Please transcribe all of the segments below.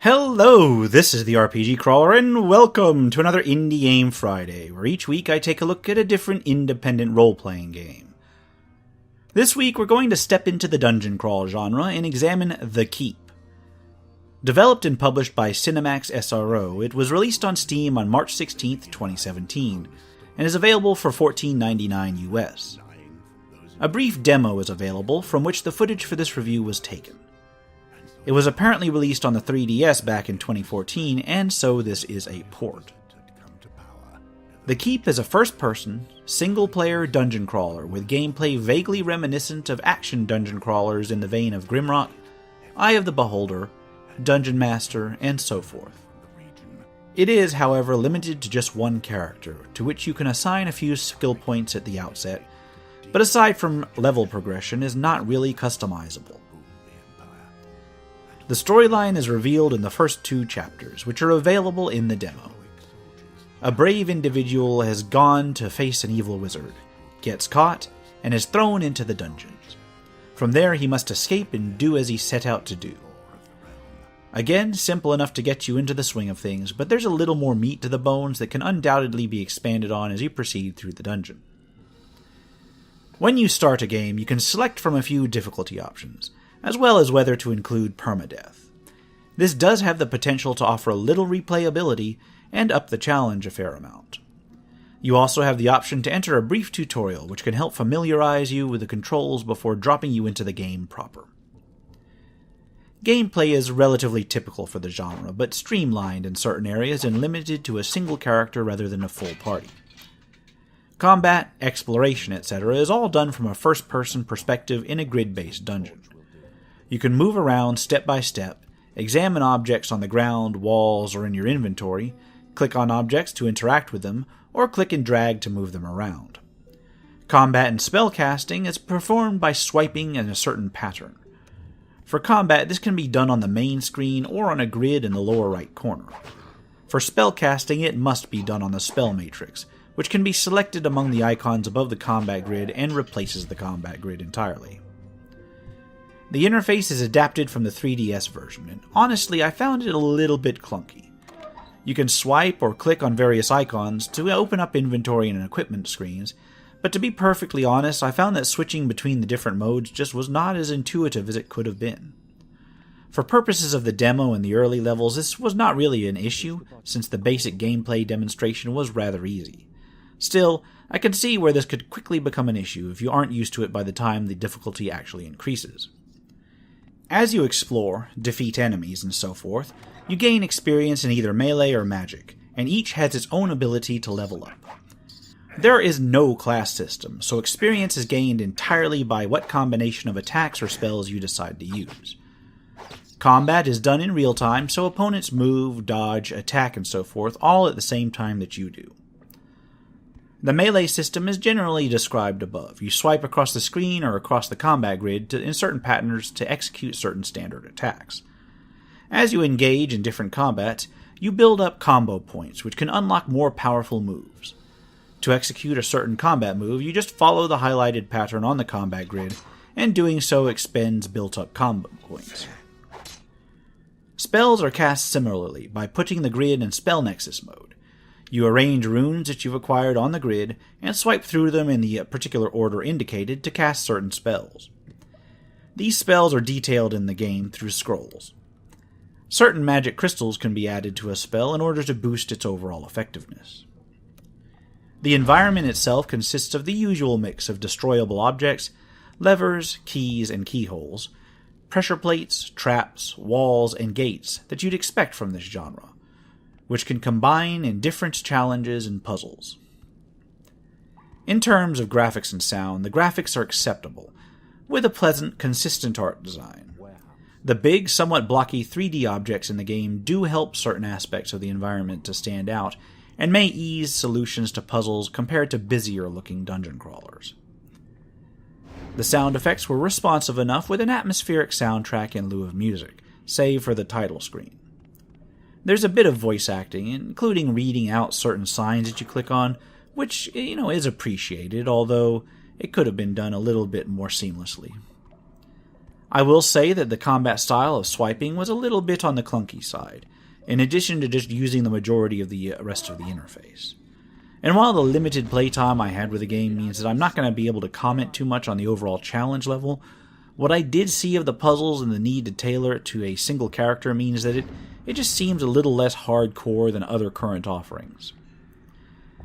Hello, this is the RPG Crawler, and welcome to another Indie Game Friday, where each week I take a look at a different independent role-playing game. This week we're going to step into the dungeon crawl genre and examine The Keep. Developed and published by Cinemax SRO, it was released on Steam on March 16, 2017, and is available for $14.99 US. A brief demo is available, from which the footage for this review was taken. It was apparently released on the 3DS back in 2014, and so this is a port. The Keep is a first-person, single-player dungeon crawler with gameplay vaguely reminiscent of action dungeon crawlers in the vein of Grimrock, Eye of the Beholder, Dungeon Master, and so forth. It is, however, limited to just one character, to which you can assign a few skill points at the outset, but aside from level progression, is not really customizable. The storyline is revealed in the first 2 chapters, which are available in the demo. A brave individual has gone to face an evil wizard, gets caught, and is thrown into the dungeons. From there he must escape and do as he set out to do. Again, simple enough to get you into the swing of things, but there's a little more meat to the bones that can undoubtedly be expanded on as you proceed through the dungeon. When you start a game, you can select from a few difficulty options, as well as whether to include permadeath. This does have the potential to offer a little replayability and up the challenge a fair amount. You also have the option to enter a brief tutorial which can help familiarize you with the controls before dropping you into the game proper. Gameplay is relatively typical for the genre, but streamlined in certain areas and limited to a single character rather than a full party. Combat, exploration, etc. is all done from a first-person perspective in a grid-based dungeon. You can move around step by step, examine objects on the ground, walls, or in your inventory, click on objects to interact with them, or click and drag to move them around. Combat and spellcasting is performed by swiping in a certain pattern. For combat, this can be done on the main screen or on a grid in the lower right corner. For spellcasting, it must be done on the spell matrix, which can be selected among the icons above the combat grid and replaces the combat grid entirely. The interface is adapted from the 3DS version, and honestly I found it a little bit clunky. You can swipe or click on various icons to open up inventory and equipment screens, but to be perfectly honest, I found that switching between the different modes just was not as intuitive as it could have been. For purposes of the demo and the early levels, this was not really an issue, since the basic gameplay demonstration was rather easy. Still, I can see where this could quickly become an issue if you aren't used to it by the time the difficulty actually increases. As you explore, defeat enemies, and so forth, you gain experience in either melee or magic, and each has its own ability to level up. There is no class system, so experience is gained entirely by what combination of attacks or spells you decide to use. Combat is done in real time, so opponents move, dodge, attack, and so forth all at the same time that you do. The melee system is generally described above. You swipe across the screen or across the combat grid in certain patterns to execute certain standard attacks. As you engage in different combats, you build up combo points, which can unlock more powerful moves. To execute a certain combat move, you just follow the highlighted pattern on the combat grid, and doing so expends built-up combo points. Spells are cast similarly by putting the grid in Spell Nexus mode. You arrange runes that you've acquired on the grid, and swipe through them in the particular order indicated to cast certain spells. These spells are detailed in the game through scrolls. Certain magic crystals can be added to a spell in order to boost its overall effectiveness. The environment itself consists of the usual mix of destroyable objects, levers, keys, and keyholes, pressure plates, traps, walls, and gates that you'd expect from this genre, which can combine in different challenges and puzzles. In terms of graphics and sound, the graphics are acceptable, with a pleasant, consistent art design. The big, somewhat blocky 3D objects in the game do help certain aspects of the environment to stand out, and may ease solutions to puzzles compared to busier-looking dungeon crawlers. The sound effects were responsive enough with an atmospheric soundtrack in lieu of music, save for the title screen. There's a bit of voice acting, including reading out certain signs that you click on, which, is appreciated, although it could have been done a little bit more seamlessly. I will say that the combat style of swiping was a little bit on the clunky side, in addition to just using the majority of the rest of the interface. And while the limited playtime I had with the game means that I'm not going to be able to comment too much on the overall challenge level, what I did see of the puzzles and the need to tailor it to a single character means that it just seems a little less hardcore than other current offerings.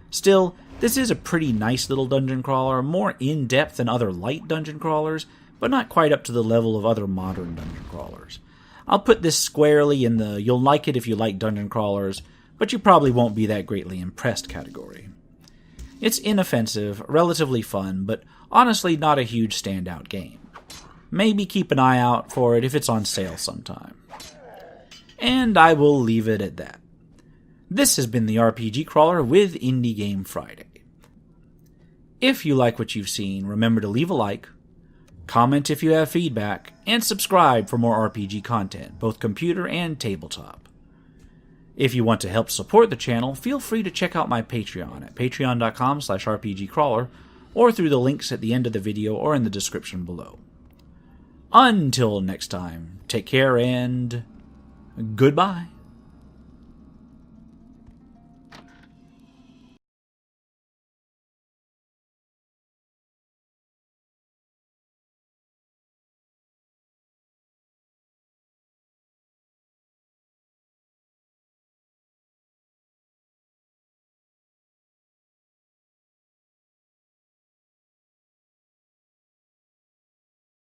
Still, this is a pretty nice little dungeon crawler, more in-depth than other light dungeon crawlers, but not quite up to the level of other modern dungeon crawlers. I'll put this squarely in the you'll like it if you like dungeon crawlers, but you probably won't be that greatly impressed category. It's inoffensive, relatively fun, but honestly not a huge standout game. Maybe keep an eye out for it if it's on sale sometime. And I will leave it at that. This has been the RPG Crawler with Indie Game Friday. If you like what you've seen, remember to leave a like, comment if you have feedback, and subscribe for more RPG content, both computer and tabletop. If you want to help support the channel, feel free to check out my Patreon at patreon.com/rpgcrawler or through the links at the end of the video or in the description below. Until next time, take care and goodbye.